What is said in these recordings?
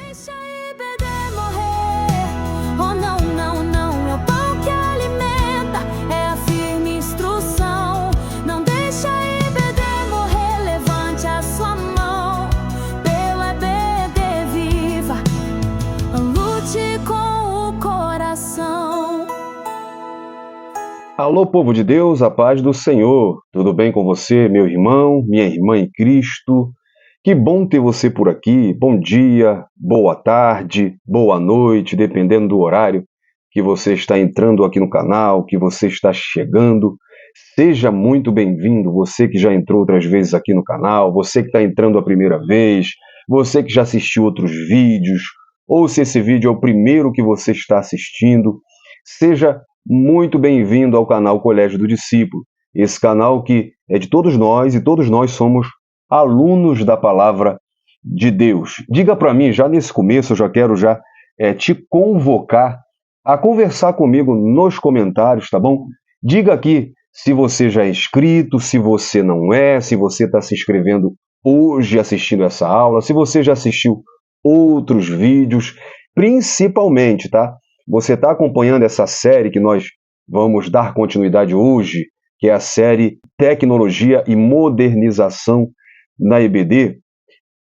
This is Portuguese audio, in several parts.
Deixa IBD morrer. Oh, não, não, não. É o pão que alimenta. É a firme instrução. Não deixa IBD morrer. Levante a sua mão. Pelo EBD viva. Lute com o coração. Alô, povo de Deus, a paz do Senhor. Tudo bem com você, meu irmão, minha irmã em Cristo? Que bom ter você por aqui. Bom dia, boa tarde, boa noite, dependendo do horário que você está entrando aqui no canal, que você está chegando. Seja muito bem-vindo, você que já entrou outras vezes aqui no canal, você que está entrando a primeira vez, você que já assistiu outros vídeos, ou se esse vídeo é o primeiro que você está assistindo, seja muito bem-vindo ao canal Colégio do Discípulo. Esse canal que é de todos nós e todos nós somos alunos da Palavra de Deus. Diga para mim, já nesse começo, eu já quero te convocar a conversar comigo nos comentários, tá bom? Diga aqui se você já é inscrito, se você não é, se você está se inscrevendo hoje assistindo essa aula, se você já assistiu outros vídeos, principalmente, tá? Você está acompanhando essa série que nós vamos dar continuidade hoje, que é a série Tecnologia e Modernização na EBD,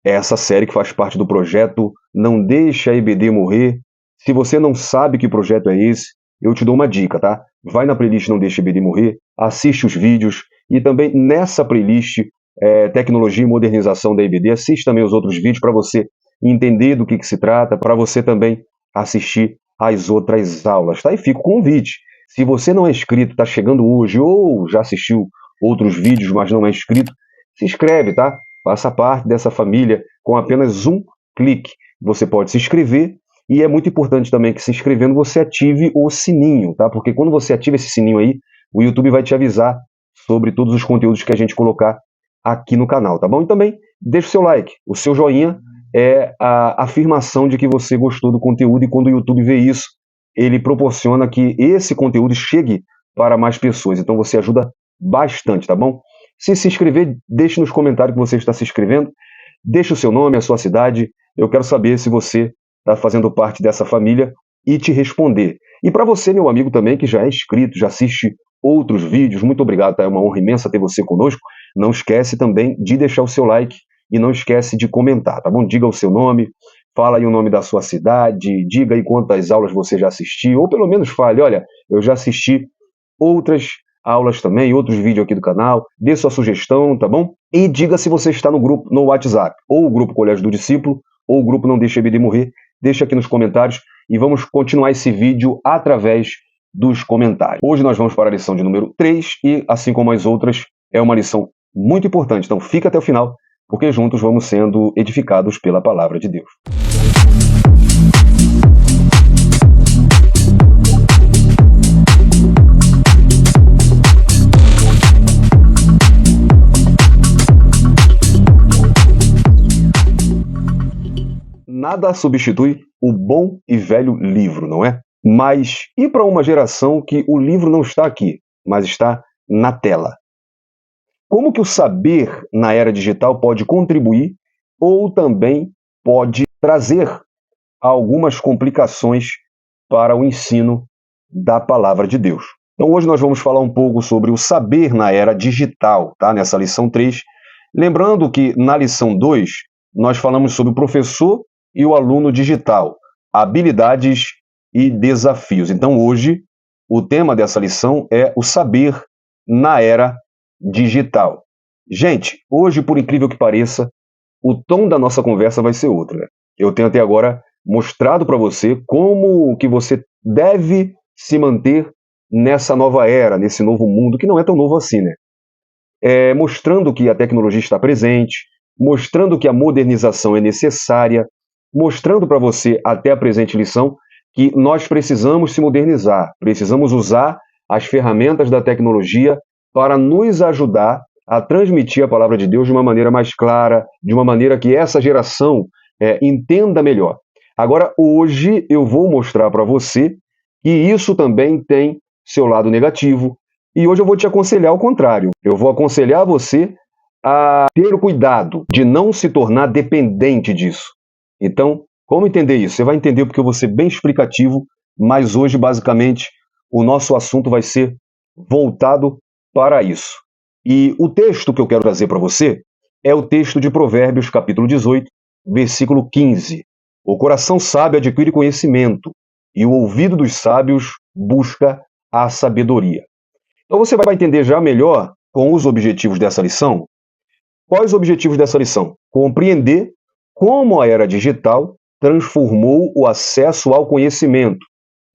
é essa série que faz parte do projeto Não Deixe a EBD Morrer. Se você não sabe que projeto é esse, eu te dou uma dica, tá? Vai na playlist Não Deixe a EBD Morrer, assiste os vídeos e também nessa playlist Tecnologia e Modernização da EBD, assiste também os outros vídeos para você entender do que se trata, para você também assistir às outras aulas, tá? E fica o convite. Se você não é inscrito, está chegando hoje ou já assistiu outros vídeos, mas não é inscrito, se inscreve, tá? Faça parte dessa família com apenas um clique. Você pode se inscrever e é muito importante também que se inscrevendo você ative o sininho, tá? Porque quando você ativa esse sininho aí, o YouTube vai te avisar sobre todos os conteúdos que a gente colocar aqui no canal, tá bom? E também deixa o seu like, o seu joinha é a afirmação de que você gostou do conteúdo e quando o YouTube vê isso, ele proporciona que esse conteúdo chegue para mais pessoas. Então você ajuda bastante, tá bom? Se inscrever, deixe nos comentários que você está se inscrevendo. Deixe o seu nome, a sua cidade. Eu quero saber se você está fazendo parte dessa família e te responder. E para você, meu amigo também, que já é inscrito, já assiste outros vídeos, muito obrigado, tá? É uma honra imensa ter você conosco. Não esquece também de deixar o seu like e não esquece de comentar, tá bom? Diga o seu nome, fala aí o nome da sua cidade, diga aí quantas aulas você já assistiu, ou pelo menos fale, olha, eu já assisti outras aulas também, outros vídeos aqui do canal, dê sua sugestão, tá bom? E diga se você está no grupo, no WhatsApp, ou o grupo Colégio do Discípulo, ou o grupo Não Deixe a EBD Morrer, deixa aqui nos comentários e vamos continuar esse vídeo através dos comentários. Hoje nós vamos para a lição de número 3 e, assim como as outras, é uma lição muito importante, então fica até o final, porque juntos vamos sendo edificados pela Palavra de Deus. Nada substitui o bom e velho livro, não é? Mas e para uma geração que o livro não está aqui, mas está na tela? Como que o saber na era digital pode contribuir ou também pode trazer algumas complicações para o ensino da Palavra de Deus? Então hoje nós vamos falar um pouco sobre o saber na era digital, tá? Nessa lição 3. Lembrando que na lição 2 nós falamos sobre o professor e o aluno digital, habilidades e desafios. Então hoje o tema dessa lição é o saber na era digital. Gente, hoje, por incrível que pareça, o tom da nossa conversa vai ser outro, né? Eu tenho até agora mostrado para você como que você deve se manter nessa nova era, nesse novo mundo, que não é tão novo assim, né? Mostrando que a tecnologia está presente, mostrando que a modernização é necessária, mostrando para você, até a presente lição, que nós precisamos se modernizar, precisamos usar as ferramentas da tecnologia para nos ajudar a transmitir a palavra de Deus de uma maneira mais clara, de uma maneira que essa geração entenda melhor. Agora, hoje eu vou mostrar para você que isso também tem seu lado negativo, e hoje eu vou te aconselhar ao contrário. Eu vou aconselhar você a ter o cuidado de não se tornar dependente disso. Então, Como entender isso? Você vai entender porque eu vou ser bem explicativo, mas hoje, basicamente, o nosso assunto vai ser voltado para isso. E o texto que eu quero trazer para você é o texto de Provérbios, capítulo 18, versículo 15. O coração sábio adquire conhecimento, e o ouvido dos sábios busca a sabedoria. Então você vai entender já melhor com os objetivos dessa lição. Quais os objetivos dessa lição? Compreender como a era digital transformou o acesso ao conhecimento.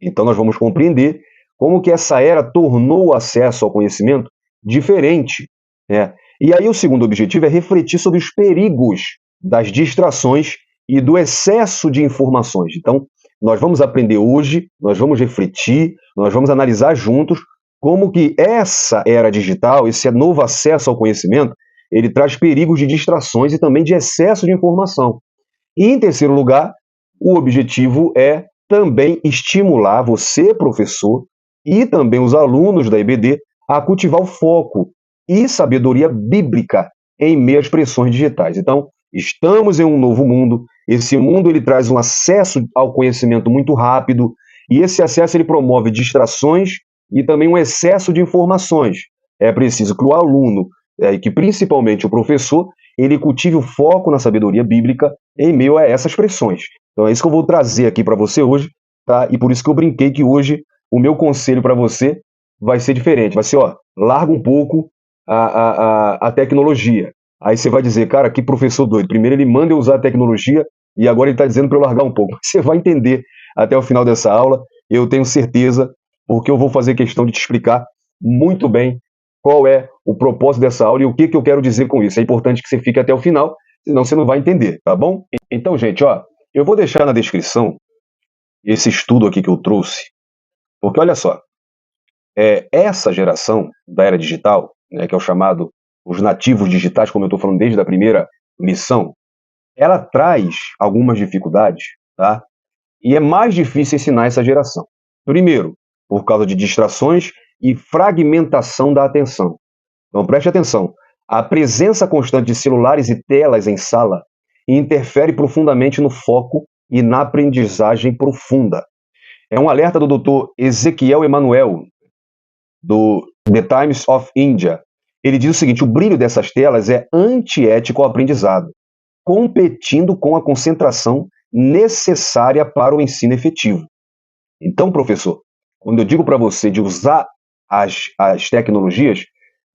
Então nós vamos compreender como que essa era tornou o acesso ao conhecimento diferente, né? E aí o segundo objetivo é refletir sobre os perigos das distrações e do excesso de informações. Então, nós vamos aprender hoje, nós vamos refletir, nós vamos analisar juntos como que essa era digital, esse novo acesso ao conhecimento, ele traz perigos de distrações e também de excesso de informação. E, em terceiro lugar, o objetivo é também estimular você, professor, e também os alunos da EBD a cultivar o foco e sabedoria bíblica em meio às pressões digitais. Então, estamos em um novo mundo. Esse mundo ele traz um acesso ao conhecimento muito rápido e esse acesso ele promove distrações e também um excesso de informações. É preciso que o aluno, que principalmente o professor, ele cultive o foco na sabedoria bíblica em meio a essas pressões. Então é isso que eu vou trazer aqui para você hoje, tá? E por isso que eu brinquei que hoje o meu conselho para você vai ser diferente. Vai ser, larga um pouco a tecnologia. Aí você vai dizer, cara, que professor doido. Primeiro ele manda eu usar a tecnologia e agora ele está dizendo para eu largar um pouco. Você vai entender até o final dessa aula, eu tenho certeza, porque eu vou fazer questão de te explicar muito bem qual é o propósito dessa aula e o que eu quero dizer com isso. É importante que você fique até o final, senão você não vai entender, tá bom? Então, gente, eu vou deixar na descrição esse estudo aqui que eu trouxe, porque olha só, essa geração da era digital, né, que é o chamado os nativos digitais, como eu estou falando desde a primeira lição, ela traz algumas dificuldades, tá? E é mais difícil ensinar essa geração. Primeiro, por causa de distrações e fragmentação da atenção. Então preste atenção, a presença constante de celulares e telas em sala interfere profundamente no foco e na aprendizagem profunda. É um alerta do Dr. Ezequiel Emanuel, do The Times of India. Ele diz o seguinte: o brilho dessas telas é antiético ao aprendizado, competindo com a concentração necessária para o ensino efetivo. Então, professor, quando eu digo para você de usar as tecnologias,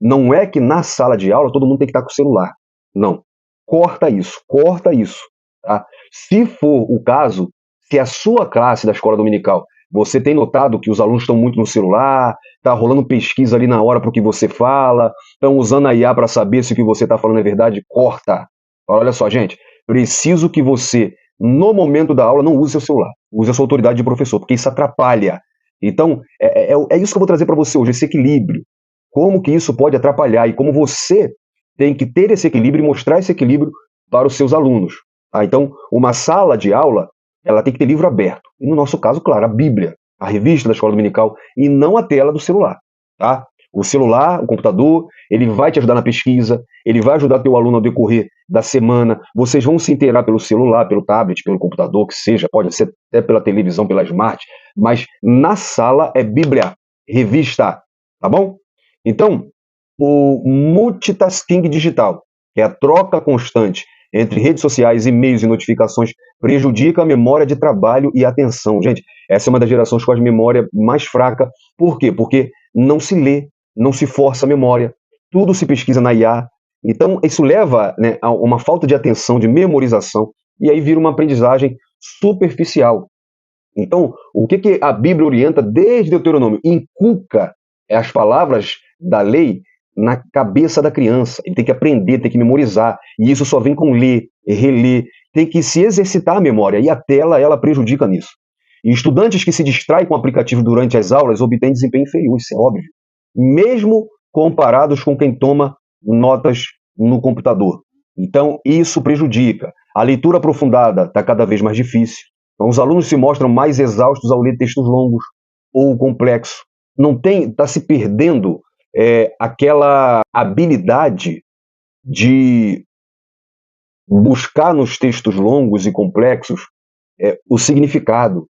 não é que na sala de aula todo mundo tem que estar com o celular. Não. Corta isso, corta isso. Tá? Se for o caso, se a sua classe da escola dominical, você tem notado que os alunos estão muito no celular, está rolando pesquisa ali na hora para o que você fala, estão usando a IA para saber se o que você está falando é verdade, corta. Olha só, gente, preciso que você, no momento da aula, não use seu celular. Use a sua autoridade de professor, porque isso atrapalha. Então, é isso que eu vou trazer para você hoje, esse equilíbrio. Como que isso pode atrapalhar e como você tem que ter esse equilíbrio e mostrar esse equilíbrio para os seus alunos. Tá? Então, uma sala de aula, ela tem que ter livro aberto. E no nosso caso, claro, a Bíblia, a revista da escola dominical, e não a tela do celular. Tá? O celular, o computador, ele vai te ajudar na pesquisa, ele vai ajudar teu aluno ao decorrer da semana, vocês vão se inteirar pelo celular, pelo tablet, pelo computador, que seja, pode ser até pela televisão, pela smart, mas na sala é Bíblia, revista, tá bom? Então, o multitasking digital, que é a troca constante entre redes sociais, e-mails e notificações, prejudica a memória de trabalho e atenção. Gente, essa é uma das gerações com a memória mais fraca. Por quê? Porque não se lê, não se força a memória, tudo se pesquisa na IA. Então, isso leva, né, a uma falta de atenção, de memorização, e aí vira uma aprendizagem superficial. Então, o que a Bíblia orienta desde Deuteronômio? Inculca as palavras da lei na cabeça da criança. Ele tem que aprender, tem que memorizar. E isso só vem com ler, reler. Tem que se exercitar a memória. E a tela, ela prejudica nisso. E estudantes que se distraem com o aplicativo durante as aulas obtêm desempenho inferior, isso é óbvio. Mesmo comparados com quem toma notas no computador. Então, isso prejudica. A leitura aprofundada está cada vez mais difícil. Então, os alunos se mostram mais exaustos ao ler textos longos ou complexos. Está se perdendo aquela habilidade de buscar nos textos longos e complexos o significado.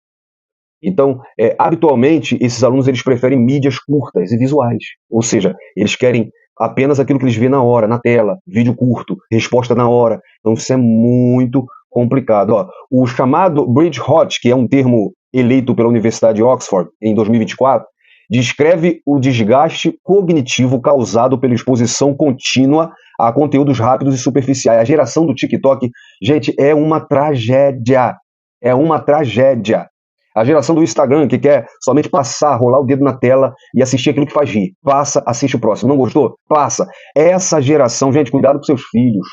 Então, habitualmente, esses alunos eles preferem mídias curtas e visuais, ou seja, eles querem apenas aquilo que eles vêem na hora, na tela, vídeo curto, resposta na hora. Então, isso é muito complicado. Ó, o chamado Bridge Rot, que é um termo eleito pela Universidade de Oxford em 2024, descreve o desgaste cognitivo causado pela exposição contínua a conteúdos rápidos e superficiais. A geração do TikTok, gente, é uma tragédia. É uma tragédia. A geração do Instagram, que quer somente passar, rolar o dedo na tela e assistir aquilo que faz rir. Passa, assiste o próximo. Não gostou? Passa. Essa geração, gente, cuidado com seus filhos.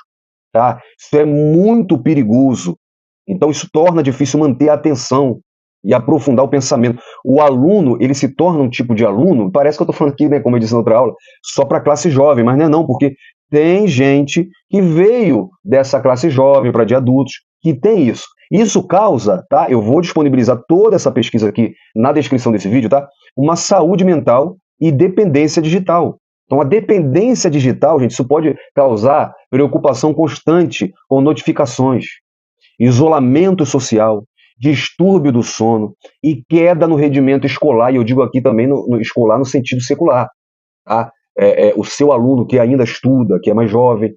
Tá? Isso é muito perigoso. Então isso torna difícil manter a atenção e aprofundar o pensamento. O aluno, ele se torna um tipo de aluno, parece que eu estou falando aqui, né, como eu disse na outra aula, só para a classe jovem, mas não, porque tem gente que veio dessa classe jovem para de adultos que tem isso. Isso causa, tá? Eu vou disponibilizar toda essa pesquisa aqui na descrição desse vídeo, tá? Uma saúde mental e dependência digital. Então, a dependência digital, gente, isso pode causar preocupação constante com notificações, isolamento social, distúrbio do sono e queda no rendimento escolar. E eu digo aqui também no escolar no sentido secular. Tá? O seu aluno que ainda estuda, que é mais jovem,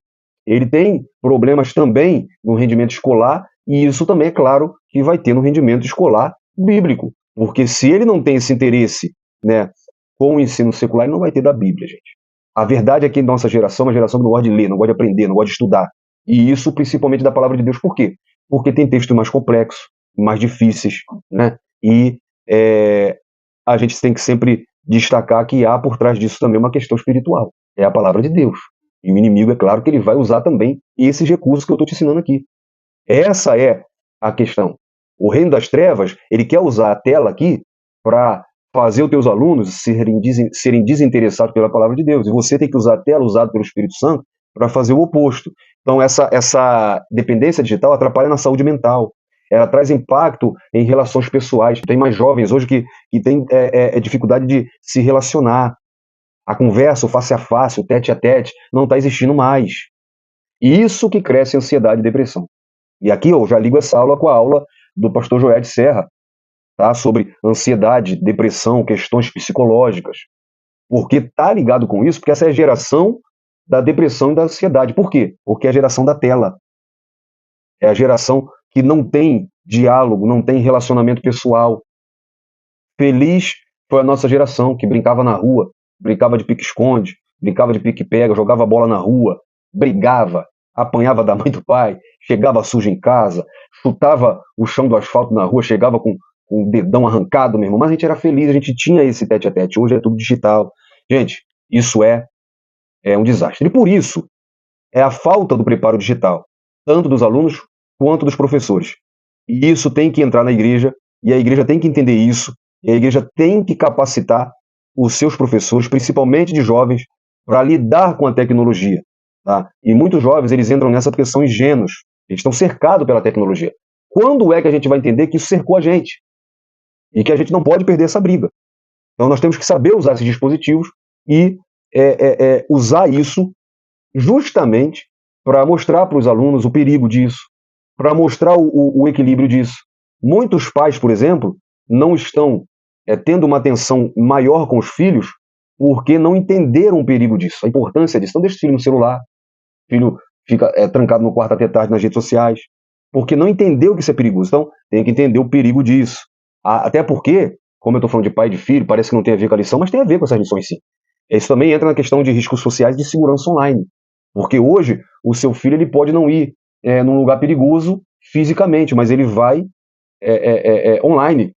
ele tem problemas também no rendimento escolar, e isso também é claro que vai ter no rendimento escolar bíblico, porque se ele não tem esse interesse, né, com o ensino secular, ele não vai ter da Bíblia, gente. A verdade é que nossa geração é uma geração que não gosta de ler, não gosta de aprender, não gosta de estudar, e isso principalmente da palavra de Deus. Por quê? Porque tem textos mais complexos, mais difíceis, né, e a gente tem que sempre destacar que há por trás disso também uma questão espiritual, é a palavra de Deus. E o inimigo, é claro que ele vai usar também esses recursos que eu estou te ensinando aqui. Essa é a questão. O reino das trevas, ele quer usar a tela aqui para fazer os teus alunos serem desinteressados pela palavra de Deus. E você tem que usar a tela usada pelo Espírito Santo para fazer o oposto. Então, essa dependência digital atrapalha na saúde mental. Ela traz impacto em relações pessoais. Tem mais jovens hoje que têm dificuldade de se relacionar. A conversa, o face a face, o tete a tete, não está existindo mais. Isso que cresce ansiedade e depressão. E aqui eu já ligo essa aula com a aula do pastor Joel de Serra, tá? Sobre ansiedade, depressão, questões psicológicas. Porque está ligado com isso, porque essa é a geração da depressão e da ansiedade. Por quê? Porque é a geração da tela. É a geração que não tem diálogo, não tem relacionamento pessoal. Feliz foi a nossa geração, que brincava na rua, brincava de pique-esconde, brincava de pique-pega, jogava bola na rua, brigava, apanhava da mãe e do pai, chegava sujo em casa, chutava o chão do asfalto na rua, chegava com o dedão arrancado, meu irmão. Mas a gente era feliz, a gente tinha esse tete-a-tete. Hoje é tudo digital. Gente, isso é um desastre. E por isso, é a falta do preparo digital, tanto dos alunos quanto dos professores. E isso tem que entrar na igreja, e a igreja tem que entender isso, e a igreja tem que capacitar os seus professores, principalmente de jovens, para lidar com a tecnologia. Tá? E muitos jovens, eles entram nessa porque são ingênuos. Eles estão cercados pela tecnologia. Quando é que a gente vai entender que isso cercou a gente? E que a gente não pode perder essa briga. Então nós temos que saber usar esses dispositivos e usar isso justamente para mostrar para os alunos o perigo disso, para mostrar o equilíbrio disso. Muitos pais, por exemplo, não estão tendo uma atenção maior com os filhos porque não entenderam o perigo disso, a importância disso. Então deixa o filho no celular, o filho fica trancado no quarto até tarde nas redes sociais, porque não entendeu que isso é perigoso. Então tem que entender o perigo disso. Até porque, como eu estou falando de pai e de filho, parece que não tem a ver com a lição, mas tem a ver com essas lições sim. Isso também entra na questão de riscos sociais de segurança online. Porque hoje o seu filho ele pode não ir num lugar perigoso fisicamente, mas ele vai online.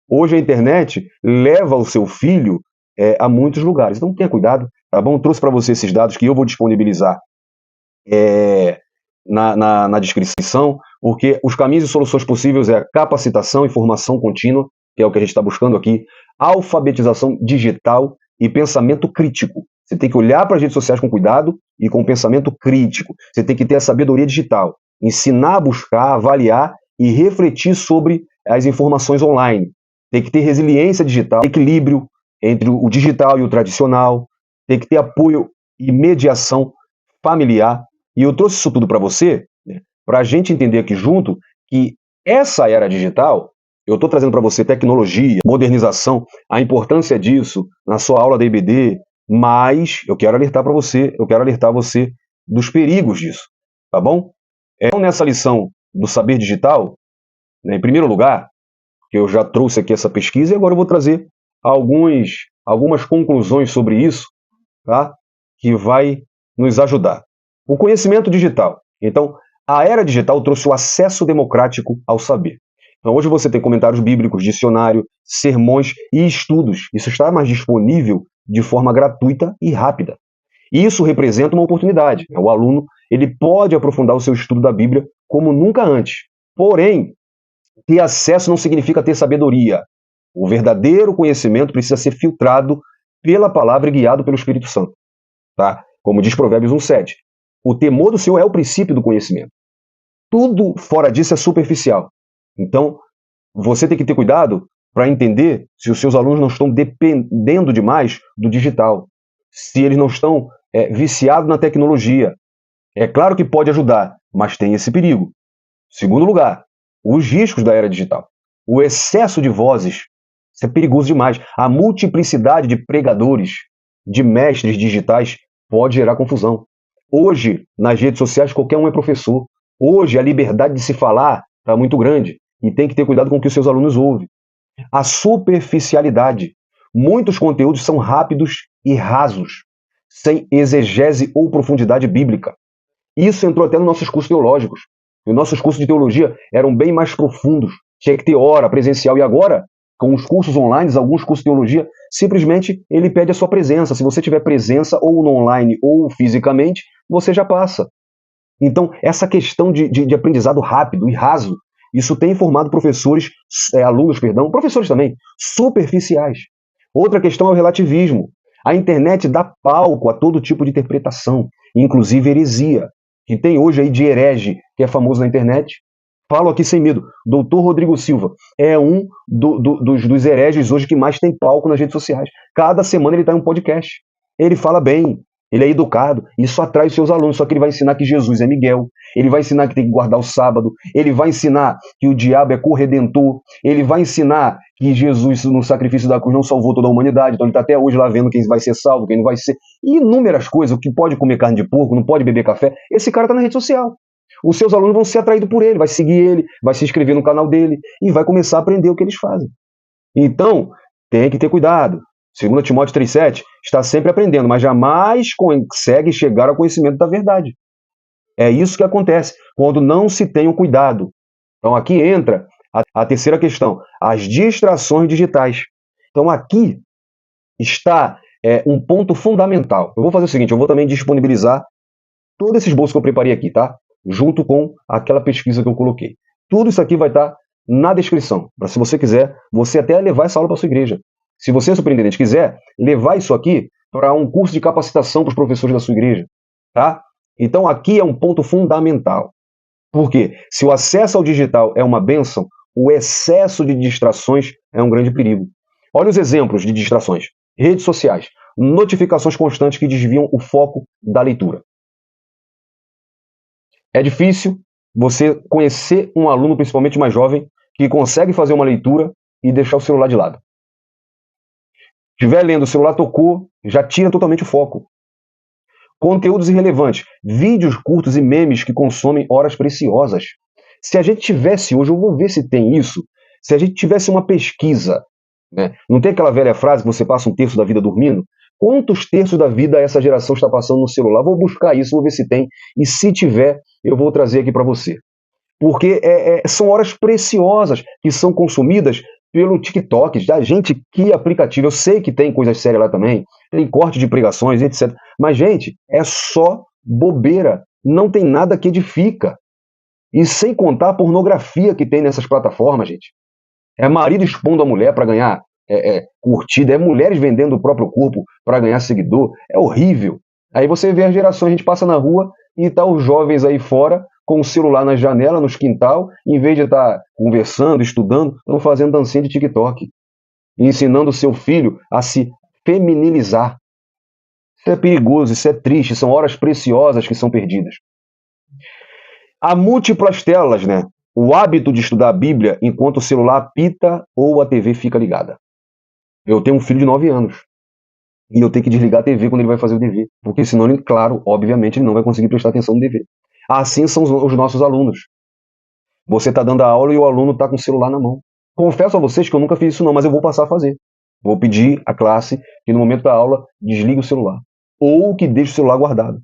Hoje a internet leva o seu filho a muitos lugares. Então tenha cuidado, tá bom? Trouxe para você esses dados que eu vou disponibilizar na descrição, porque os caminhos e soluções possíveis é capacitação e formação contínua, que é o que a gente está buscando aqui, alfabetização digital e pensamento crítico. Você tem que olhar para as redes sociais com cuidado e com pensamento crítico. Você tem que ter a sabedoria digital, ensinar a buscar, avaliar e refletir sobre as informações online. Tem que ter resiliência digital, equilíbrio entre o digital e o tradicional, tem que ter apoio e mediação familiar. E eu trouxe isso tudo para você, né, para a gente entender aqui junto que Essa era digital, eu estou trazendo para você tecnologia, modernização, a importância disso na sua aula da IBD, mas eu quero alertar para você, eu quero alertar você dos perigos disso, tá bom? Então, nessa lição do saber digital, né, em primeiro lugar, que eu já trouxe aqui essa pesquisa, e agora eu vou trazer algumas conclusões sobre isso, tá? Que vai nos ajudar. O conhecimento digital. Então, a era digital trouxe o acesso democrático ao saber. Então, hoje você tem comentários bíblicos, dicionário, sermões e estudos. Isso está mais disponível de forma gratuita e rápida. Isso representa uma oportunidade. O aluno ele pode aprofundar o seu estudo da Bíblia como nunca antes. Porém, ter acesso não significa ter sabedoria. O verdadeiro conhecimento precisa ser filtrado pela palavra e guiado pelo Espírito Santo. Tá? Como diz Provérbios 1,7. O temor do Senhor é o princípio do conhecimento. Tudo fora disso é superficial. Então, você tem que ter cuidado para entender se os seus alunos não estão dependendo demais do digital. Se eles não estão viciados na tecnologia. É claro que pode ajudar, mas tem esse perigo. Segundo lugar, os riscos da era digital. O excesso de vozes. Isso é perigoso demais. A multiplicidade de pregadores, de mestres digitais, pode gerar confusão. Hoje, nas redes sociais, qualquer um é professor. Hoje, a liberdade de se falar está muito grande e tem que ter cuidado com o que os seus alunos ouvem. A superficialidade. Muitos conteúdos são rápidos e rasos, sem exegese ou profundidade bíblica. Isso entrou até nos nossos cursos teológicos. Os nossos cursos de teologia eram bem mais profundos. Tinha que ter hora presencial. E agora, com os cursos online, alguns cursos de teologia, simplesmente ele pede a sua presença. Se você tiver presença ou no online ou fisicamente, você já passa. Então, essa questão de aprendizado rápido e raso, isso tem formado professores também, superficiais. Outra questão é o relativismo. A internet dá palco a todo tipo de interpretação, inclusive heresia. Que tem hoje aí de herege, que é famoso na internet. Falo aqui sem medo. Doutor Rodrigo Silva é um dos hereges hoje que mais tem palco nas redes sociais. Cada semana ele está em um podcast. Ele fala bem, ele é educado, isso atrai os seus alunos, só que ele vai ensinar que Jesus é Miguel, ele vai ensinar que tem que guardar o sábado, ele vai ensinar que o diabo é corredentor, ele vai ensinar que Jesus no sacrifício da cruz não salvou toda a humanidade, então ele está até hoje lá vendo quem vai ser salvo, quem não vai ser, e inúmeras coisas, o que pode comer carne de porco, não pode beber café, esse cara está na rede social. Os seus alunos vão ser atraídos por ele, vai seguir ele, vai se inscrever no canal dele e vai começar a aprender o que eles fazem. Então, tem que ter cuidado. 2 Timóteo 3,7 está sempre aprendendo, mas jamais consegue chegar ao conhecimento da verdade. É isso que acontece quando não se tem o cuidado. Então aqui entra a terceira questão, as distrações digitais. Então aqui está um ponto fundamental. Eu vou fazer o seguinte, eu vou também disponibilizar todos esses bolsos que eu preparei aqui, tá? Junto com aquela pesquisa que eu coloquei. Tudo isso aqui vai estar na descrição, para se você quiser, você até levar essa aula para sua igreja. Se você, superintendente, quiser levar isso aqui para um curso de capacitação para os professores da sua igreja, tá? Então aqui é um ponto fundamental. Por quê? Se o acesso ao digital é uma bênção, o excesso de distrações é um grande perigo. Olha os exemplos de distrações. Redes sociais, notificações constantes que desviam o foco da leitura. É difícil você conhecer um aluno, principalmente mais jovem, que consegue fazer uma leitura e deixar o celular de lado. Estiver lendo, o celular tocou, já tira totalmente o foco. Conteúdos irrelevantes, vídeos curtos e memes que consomem horas preciosas. Se a gente tivesse hoje, eu vou ver se tem isso, se a gente tivesse uma pesquisa, né? Não tem aquela velha frase que você passa um terço da vida dormindo? Quantos terços da vida essa geração está passando no celular? Vou buscar isso, vou ver se tem, e se tiver, eu vou trazer aqui para você. Porque são horas preciosas que são consumidas pelo TikTok. Gente, que aplicativo. Eu sei que tem coisas sérias lá também, tem corte de pregações, etc. Mas, gente, é só bobeira. Não tem nada que edifica. E sem contar a pornografia que tem nessas plataformas, gente. É marido expondo a mulher para ganhar curtida, é mulheres vendendo o próprio corpo para ganhar seguidor. É horrível. Aí você vê as gerações, a gente passa na rua e tá os jovens aí fora com o celular na janela, nos quintal, em vez de estar conversando, estudando, estão fazendo dancinha de TikTok, ensinando o seu filho a se feminilizar. Isso é perigoso, isso é triste, são horas preciosas que são perdidas. Há múltiplas telas, né? o hábito de estudar a Bíblia enquanto o celular apita ou a TV fica ligada. Eu tenho um filho de 9 anos. E eu tenho que desligar a TV quando ele vai fazer o dever. Porque senão, ele, claro, obviamente, ele não vai conseguir prestar atenção no dever. Assim são os nossos alunos. Você está dando a aula e o aluno está com o celular na mão. Confesso a vocês que eu nunca fiz isso não, mas eu vou passar a fazer. Vou pedir à classe que no momento da aula desligue o celular. Ou que deixe o celular guardado.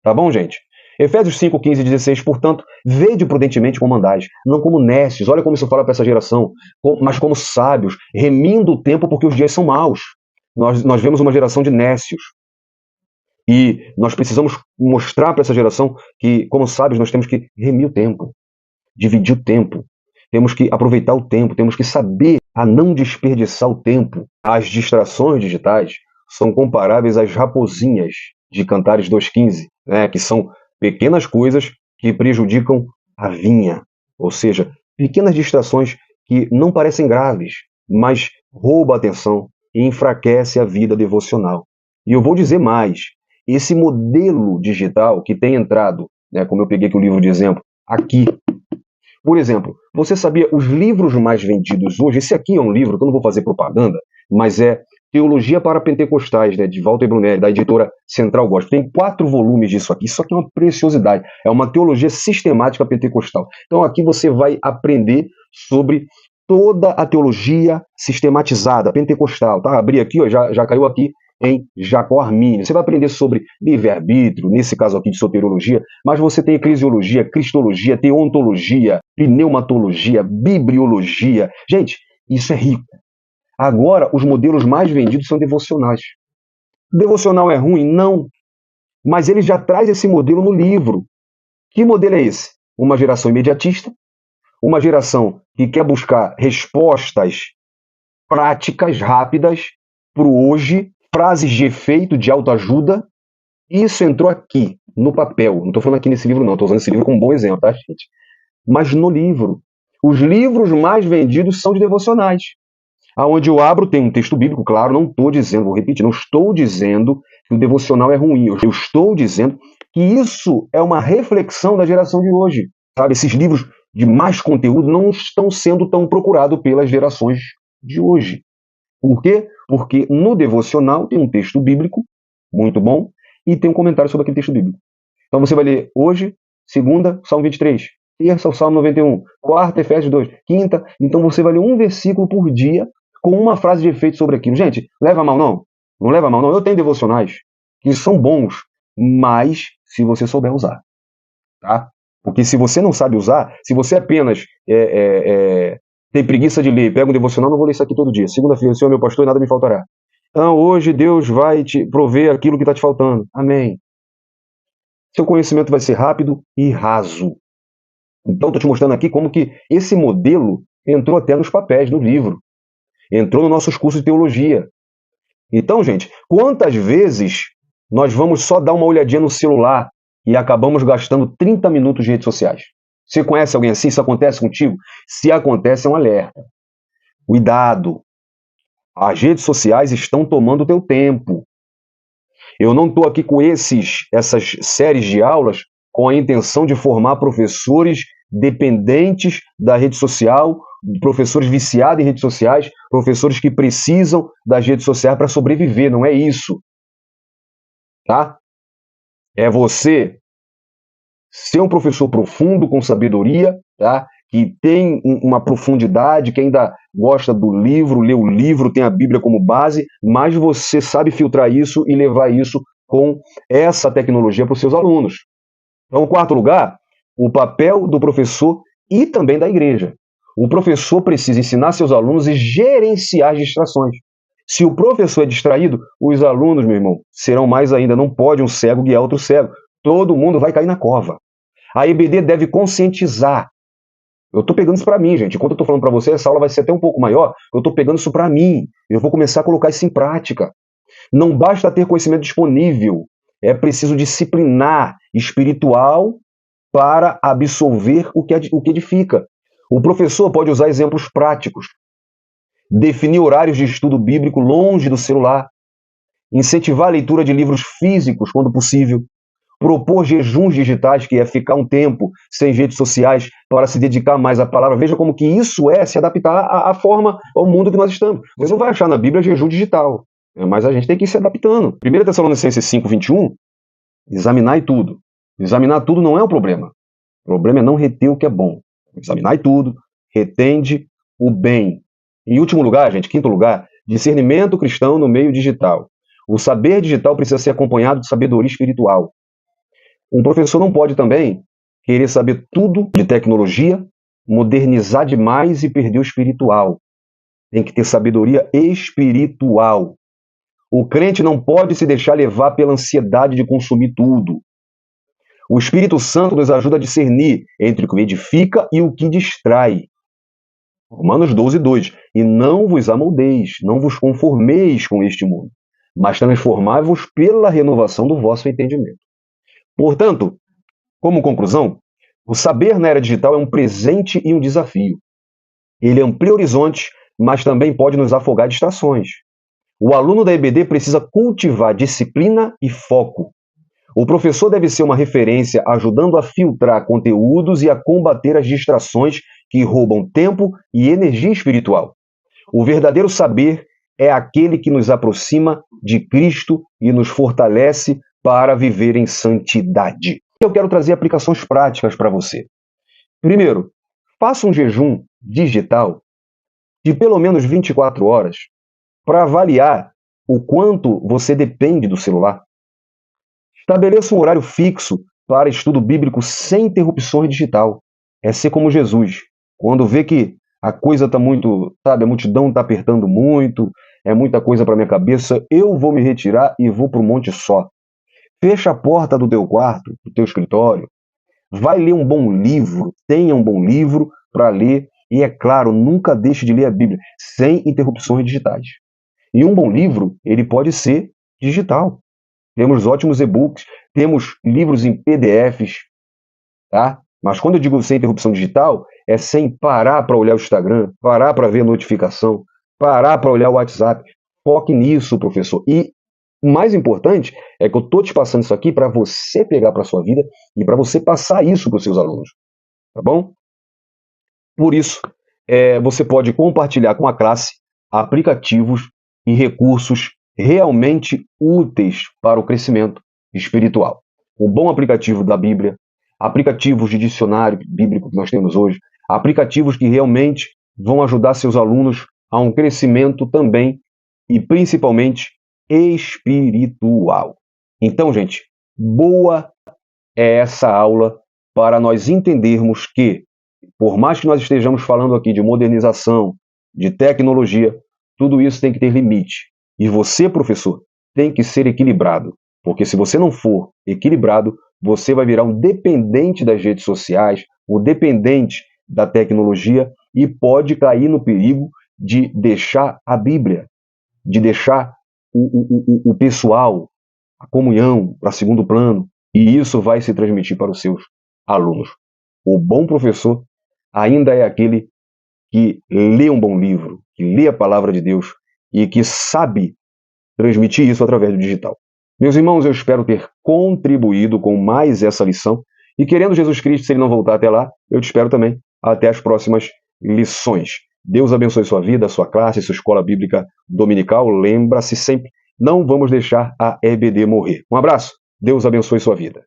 Tá bom, gente? Efésios 5, 15 e 16, portanto, vede prudentemente como andais, não como necios, olha como isso fala para essa geração, mas como sábios, remindo o tempo porque os dias são maus. Nós vemos uma geração de necios. E nós precisamos mostrar para essa geração que, como sábios, nós temos que remir o tempo, dividir o tempo. Temos que aproveitar o tempo, temos que saber a não desperdiçar o tempo. As distrações digitais são comparáveis às raposinhas de Cantares 2,15, né, que são pequenas coisas que prejudicam a vinha. Ou seja, pequenas distrações que não parecem graves, mas roubam a atenção e enfraquece a vida devocional. E eu vou dizer mais, esse modelo digital que tem entrado, né, como eu peguei aqui o livro de exemplo, aqui. Por exemplo, você sabia os livros mais vendidos hoje? Esse aqui é um livro que eu não vou fazer propaganda, mas é Teologia para Pentecostais, né, de Walter Brunelli, da editora Central Gospel. Tem 4 volumes disso aqui. Isso aqui é uma preciosidade. É uma teologia sistemática pentecostal. Então aqui você vai aprender sobre toda a teologia sistematizada, pentecostal. Tá? Abri aqui, ó, já caiu aqui em Jacó Armínio. Você vai aprender sobre livre-arbítrio, nesse caso aqui de soteriologia, mas você tem eclesiologia, cristologia, teontologia, pneumatologia, bibliologia. Gente, isso é rico. Agora, os modelos mais vendidos são devocionais. Devocional é ruim? Não. Mas ele já traz esse modelo no livro. Que modelo é esse? Uma geração imediatista, uma geração que quer buscar respostas práticas, rápidas, para o hoje, frases de efeito, de autoajuda. Isso entrou aqui, no papel. Não estou falando aqui nesse livro, não. Estou usando esse livro como um bom exemplo, tá, gente? Mas no livro. Os livros mais vendidos são de devocionais. Aonde eu abro tem um texto bíblico, claro, não estou dizendo, vou repetir, não estou dizendo que o devocional é ruim. Eu estou dizendo que isso é uma reflexão da geração de hoje. Sabe, esses livros de mais conteúdo não estão sendo tão procurados pelas gerações de hoje. Por quê? Porque no devocional tem um texto bíblico, muito bom, e tem um comentário sobre aquele texto bíblico. Então você vai ler hoje, segunda, Salmo 23, terça, o Salmo 91, quarta, Efésios 2, quinta, então você vai ler um versículo por dia com uma frase de efeito sobre aquilo. Gente, leva a mal não? Não leva a mal não. Eu tenho devocionais que são bons, mas se você souber usar, tá? Porque se você não sabe usar, se você apenas tem preguiça de ler, pega um devocional, não vou ler isso aqui todo dia. Segunda-feira, o Senhor é meu pastor e nada me faltará. Então, hoje Deus vai te prover aquilo que está te faltando. Amém. Seu conhecimento vai ser rápido e raso. Então, estou te mostrando aqui como que esse modelo entrou até nos papéis, no livro. Entrou nos nossos cursos de teologia. Então, gente, quantas vezes nós vamos só dar uma olhadinha no celular e acabamos gastando 30 minutos de redes sociais? Você conhece alguém assim? Isso acontece contigo? Se acontece, é um alerta. Cuidado. As redes sociais estão tomando o teu tempo. Eu não estou aqui com essas séries de aulas com a intenção de formar professores dependentes da rede social, professores viciados em redes sociais, professores que precisam das redes sociais para sobreviver. Não é isso. Tá? É você ser um professor profundo, com sabedoria, tá? Que tem uma profundidade, que ainda gosta do livro, lê o livro, tem a Bíblia como base, mas você sabe filtrar isso e levar isso com essa tecnologia para os seus alunos. Então, em quarto lugar, o papel do professor e também da igreja. O professor precisa ensinar seus alunos e gerenciar as distrações. Se o professor é distraído, os alunos, meu irmão, serão mais ainda. Não pode um cego guiar outro cego. Todo mundo vai cair na cova. A EBD deve conscientizar. Eu estou pegando isso para mim, gente. Enquanto eu estou falando para você, essa aula vai ser até um pouco maior. Eu estou pegando isso para mim. Eu vou começar a colocar isso em prática. Não basta ter conhecimento disponível. É preciso disciplinar espiritual para absorver o que edifica. O professor pode usar exemplos práticos. Definir horários de estudo bíblico longe do celular. Incentivar a leitura de livros físicos, quando possível. propor jejuns digitais, que é ficar um tempo sem redes sociais para se dedicar mais à palavra. Veja como que isso é se adaptar à forma, ao mundo que nós estamos. Você não vai achar na Bíblia jejum digital, mas a gente tem que ir se adaptando. 1 Tessalonicenses 5:21, examinai tudo. Examinar tudo não é o problema. O problema é não reter o que é bom. Examinai tudo, retende o bem. Em último lugar, gente, quinto lugar, discernimento cristão no meio digital. O saber digital precisa ser acompanhado de sabedoria espiritual. Um professor não pode também querer saber tudo de tecnologia, modernizar demais e perder o espiritual. Tem que ter sabedoria espiritual. O crente não pode se deixar levar pela ansiedade de consumir tudo. O Espírito Santo nos ajuda a discernir entre o que edifica e o que distrai. Romanos 12:2. E não vos amoldeis, não vos conformeis com este mundo, mas transformai-vos pela renovação do vosso entendimento. Portanto, como conclusão, o saber na era digital é um presente e um desafio. Ele amplia horizontes, mas também pode nos afogar em distrações. O aluno da EBD precisa cultivar disciplina e foco. O professor deve ser uma referência, ajudando a filtrar conteúdos e a combater as distrações que roubam tempo e energia espiritual. O verdadeiro saber é aquele que nos aproxima de Cristo e nos fortalece para viver em santidade. Eu quero trazer aplicações práticas para você. Primeiro, faça um jejum digital de pelo menos 24 horas para avaliar o quanto você depende do celular. Estabeleça um horário fixo para estudo bíblico sem interrupções digital. É ser como Jesus. Quando vê que a coisa está muito, sabe, a multidão está apertando muito, é muita coisa para minha cabeça, eu vou me retirar e vou para o monte só. Fecha a porta do teu quarto, do teu escritório. Vai ler um bom livro, tenha um bom livro para ler. E é claro, nunca deixe de ler a Bíblia sem interrupções digitais. E um bom livro, ele pode ser digital. Temos ótimos e-books, temos livros em PDFs, tá? Mas quando eu digo sem interrupção digital, é sem parar para olhar o Instagram, parar para ver a notificação, parar para olhar o WhatsApp. Foque nisso, professor. E o mais importante é que eu estou te passando isso aqui para você pegar para a sua vida e para você passar isso para os seus alunos. Tá bom? Por isso, você pode compartilhar com a classe aplicativos e recursos realmente úteis para o crescimento espiritual. Um bom aplicativo da Bíblia, aplicativos de dicionário bíblico que nós temos hoje, aplicativos que realmente vão ajudar seus alunos a um crescimento também e principalmente espiritual. Então, gente, boa é essa aula para nós entendermos que, por mais que nós estejamos falando aqui de modernização, de tecnologia, tudo isso tem que ter limite. E você, professor, tem que ser equilibrado. Porque se você não for equilibrado, você vai virar um dependente das redes sociais, um dependente da tecnologia e pode cair no perigo de deixar a Bíblia, de deixar o pessoal, a comunhão para segundo plano. E isso vai se transmitir para os seus alunos. O bom professor ainda é aquele que lê um bom livro, que lê a palavra de Deus e que sabe transmitir isso através do digital. Meus irmãos, eu espero ter contribuído com mais essa lição e, querendo Jesus Cristo, se ele não voltar até lá, eu te espero também até as próximas lições. Deus abençoe sua vida, sua classe, sua escola bíblica dominical. Lembra-se sempre, não vamos deixar a EBD morrer. Um abraço, Deus abençoe sua vida.